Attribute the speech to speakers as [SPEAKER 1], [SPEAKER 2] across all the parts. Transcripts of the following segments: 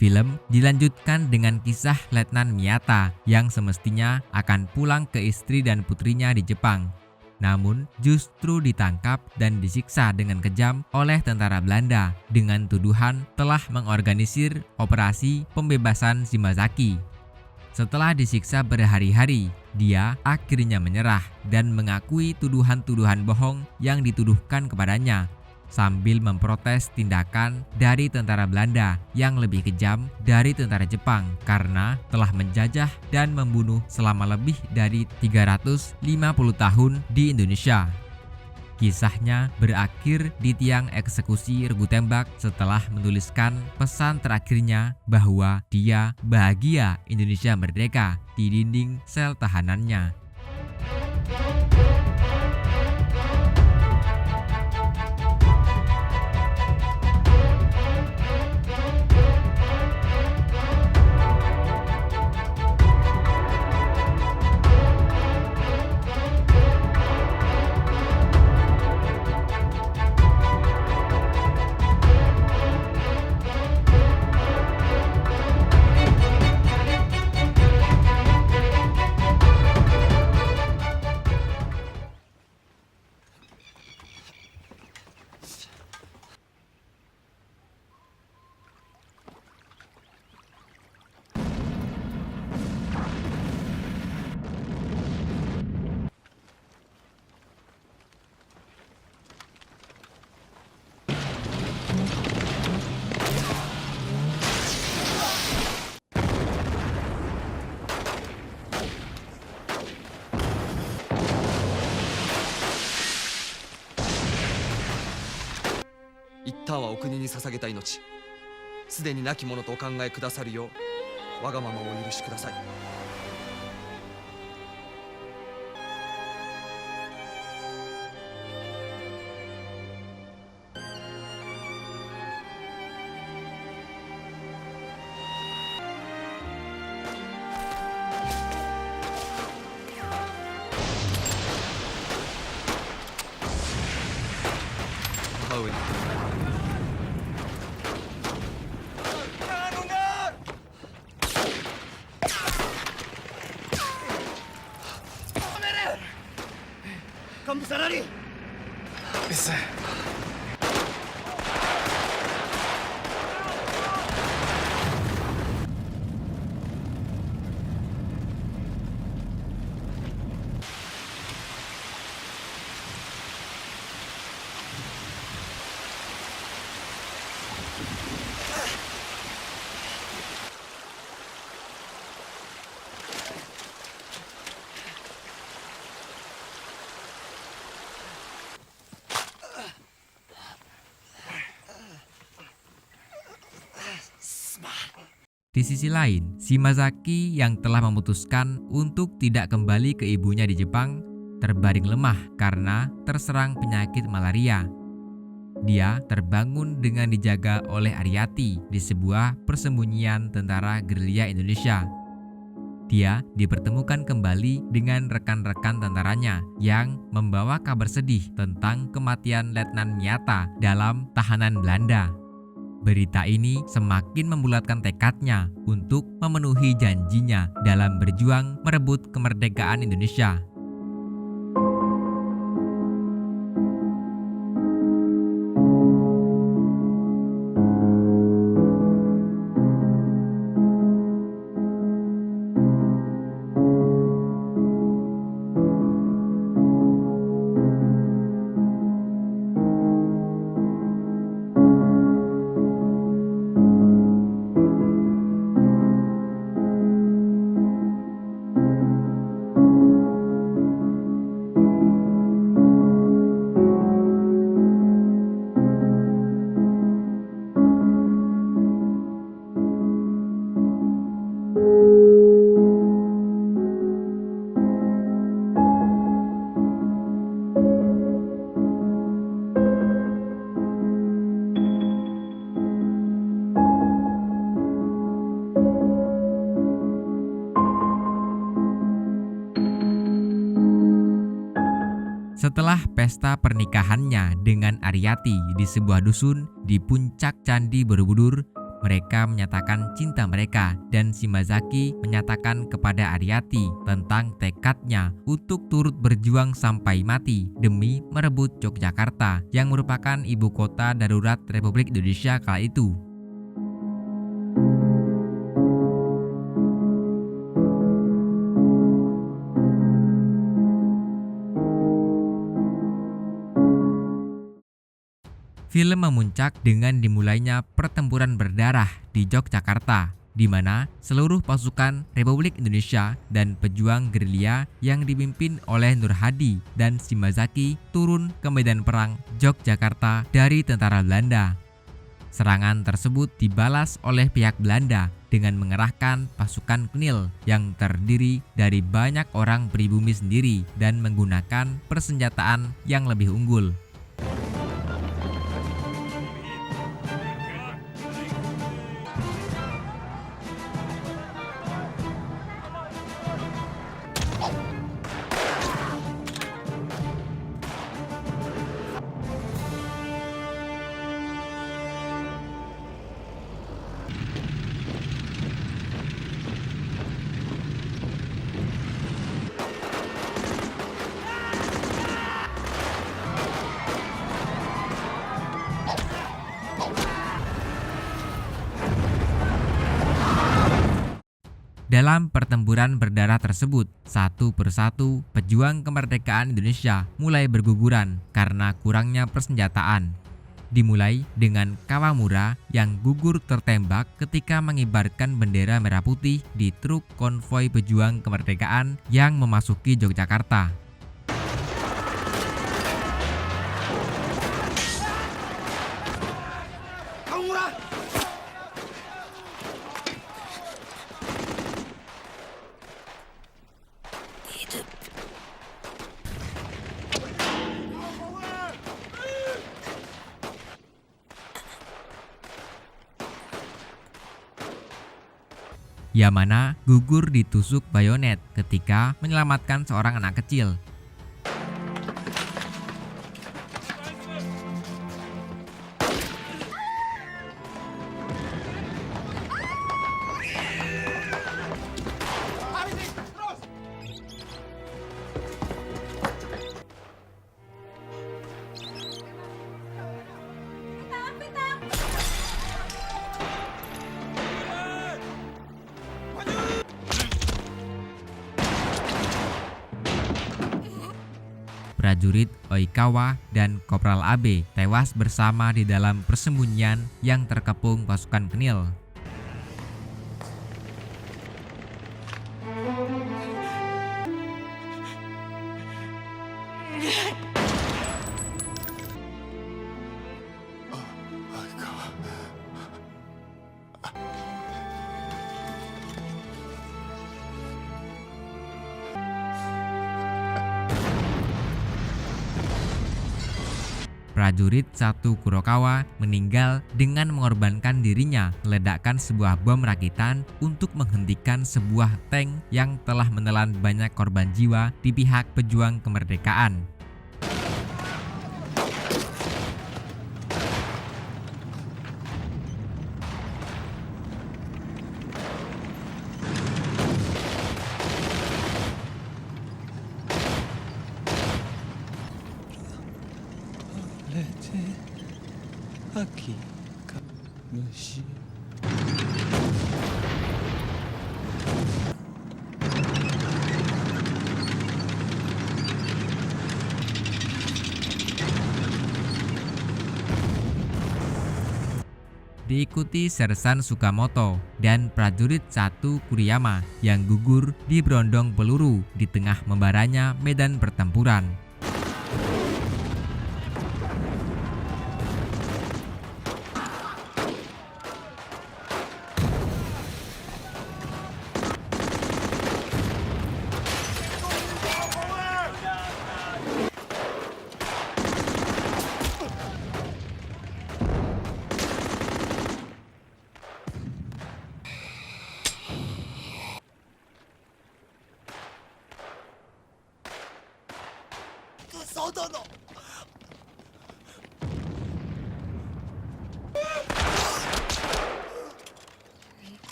[SPEAKER 1] Film dilanjutkan dengan kisah Letnan Miyata yang semestinya akan pulang ke istri dan putrinya di Jepang. Namun justru ditangkap dan disiksa dengan kejam oleh tentara Belanda dengan tuduhan telah mengorganisir operasi pembebasan Shimazaki. Setelah disiksa berhari-hari, dia akhirnya menyerah dan mengakui tuduhan-tuduhan bohong yang dituduhkan kepadanya, sambil memprotes tindakan dari tentara Belanda yang lebih kejam dari tentara Jepang karena telah menjajah dan membunuh selama lebih dari 350 tahun di Indonesia. Kisahnya berakhir di tiang eksekusi regu tembak setelah menuliskan pesan terakhirnya bahwa dia bahagia Indonesia merdeka di dinding sel tahanannya.
[SPEAKER 2] 一旦はお国に捧げた命、すでに亡き者とお考えくださるようわがままをお許しください。母上に
[SPEAKER 3] Kamu sadari?
[SPEAKER 4] Bisa.
[SPEAKER 1] Di sisi lain, Shimazaki yang telah memutuskan untuk tidak kembali ke ibunya di Jepang terbaring lemah karena terserang penyakit malaria. Dia terbangun dengan dijaga oleh Ariati di sebuah persembunyian tentara gerilya Indonesia. Dia dipertemukan kembali dengan rekan-rekan tentaranya yang membawa kabar sedih tentang kematian Letnan Miyata dalam tahanan Belanda. Berita ini semakin membulatkan tekadnya untuk memenuhi janjinya dalam berjuang merebut kemerdekaan Indonesia. Setelah pesta pernikahannya dengan Ariati di sebuah dusun di puncak Candi Borobudur, Mereka menyatakan cinta mereka dan Shimazaki menyatakan kepada Ariati tentang tekadnya untuk turut berjuang sampai mati demi merebut Yogyakarta yang merupakan ibu kota darurat Republik Indonesia kala itu. Film memuncak dengan dimulainya pertempuran berdarah di Yogyakarta, di mana seluruh pasukan Republik Indonesia dan pejuang gerilya yang dipimpin oleh Nur Hadi dan Shimazaki turun ke medan perang Yogyakarta dari tentara Belanda. Serangan tersebut dibalas oleh pihak Belanda dengan mengerahkan pasukan Knil yang terdiri dari banyak orang pribumi sendiri dan menggunakan persenjataan yang lebih unggul. Dalam pertempuran berdarah tersebut, satu persatu pejuang kemerdekaan Indonesia mulai berguguran karena kurangnya persenjataan. Dimulai dengan Kawamura yang gugur tertembak ketika mengibarkan bendera merah putih di truk konvoi pejuang kemerdekaan yang memasuki Yogyakarta. Yamana gugur ditusuk bayonet ketika menyelamatkan seorang anak kecil. Prajurit Oikawa dan Kopral Abe tewas bersama di dalam persembunyian yang terkepung pasukan Knil. Prajurit 1 Kurokawa meninggal dengan mengorbankan dirinya meledakkan sebuah bom rakitan untuk menghentikan sebuah tank yang telah menelan banyak korban jiwa di pihak pejuang kemerdekaan.
[SPEAKER 3] Aki Kamushi.
[SPEAKER 1] Diikuti Sersan Sukamoto dan prajurit 1 Kuriyama yang gugur di berondong peluru di tengah membaranya medan pertempuran.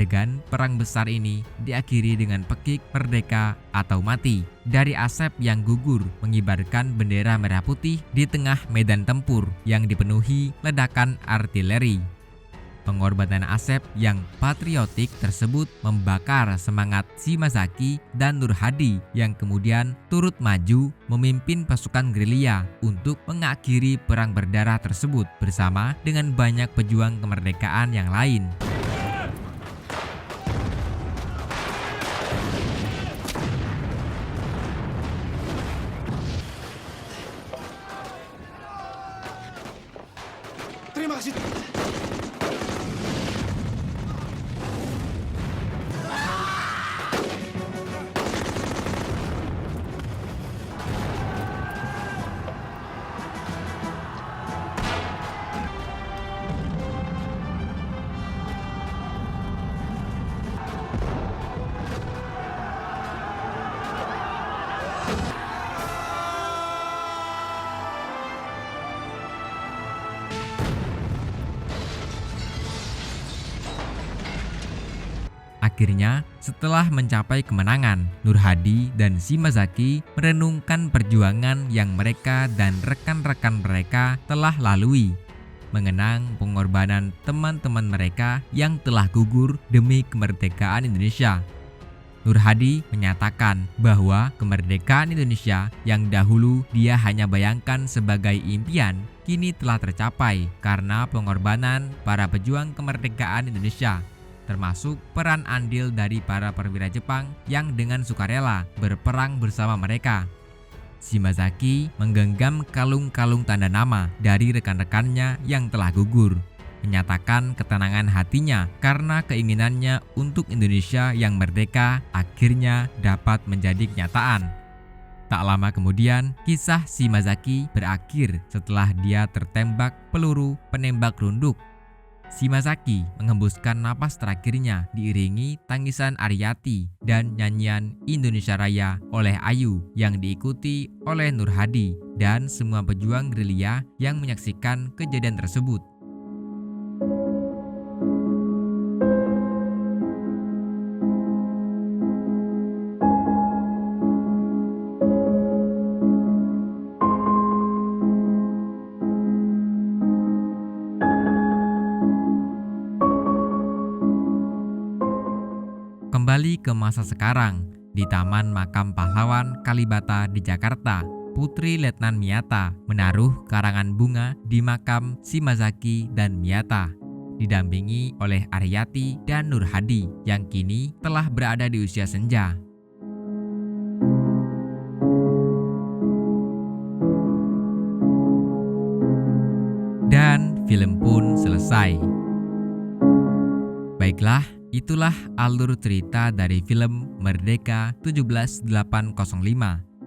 [SPEAKER 1] Adegan perang besar ini diakhiri dengan pekik merdeka atau mati dari Asep yang gugur mengibarkan bendera merah putih di tengah medan tempur yang dipenuhi ledakan artileri. Pengorbanan Asep yang patriotik tersebut membakar semangat Shimazaki dan Nur Hadi yang kemudian turut maju memimpin pasukan gerilya untuk mengakhiri perang berdarah tersebut bersama dengan banyak pejuang kemerdekaan yang lain.
[SPEAKER 3] Terima kasih.
[SPEAKER 1] Akhirnya, setelah mencapai kemenangan, Nur Hadi dan Shimazaki merenungkan perjuangan yang mereka dan rekan-rekan mereka telah lalui, mengenang pengorbanan teman-teman mereka yang telah gugur demi kemerdekaan Indonesia. Nur Hadi menyatakan bahwa kemerdekaan Indonesia yang dahulu dia hanya bayangkan sebagai impian, kini telah tercapai karena pengorbanan para pejuang kemerdekaan Indonesia, termasuk peran andil dari para perwira Jepang yang dengan sukarela berperang bersama mereka. Shimazaki menggenggam kalung-kalung tanda nama dari rekan-rekannya yang telah gugur, menyatakan ketenangan hatinya karena keinginannya untuk Indonesia yang merdeka akhirnya dapat menjadi kenyataan. Tak lama kemudian, kisah Shimazaki berakhir setelah dia tertembak peluru penembak runduk. Shimazaki menghembuskan napas terakhirnya diiringi tangisan Ariyati dan nyanyian Indonesia Raya oleh Ayu yang diikuti oleh Nur Hadi dan semua pejuang gerilya yang menyaksikan kejadian tersebut. Kembali ke masa sekarang, di Taman Makam Pahlawan Kalibata di Jakarta, Putri Letnan Miyata menaruh karangan bunga di makam Shimazaki dan Miyata, didampingi oleh Ariyati dan Nur Hadi yang kini telah berada di usia senja. Dan film pun selesai. Baiklah, itulah alur cerita dari film Merdeka 17805.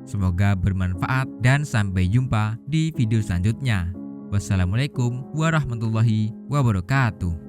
[SPEAKER 1] Semoga bermanfaat dan sampai jumpa di video selanjutnya. Wassalamualaikum warahmatullahi wabarakatuh.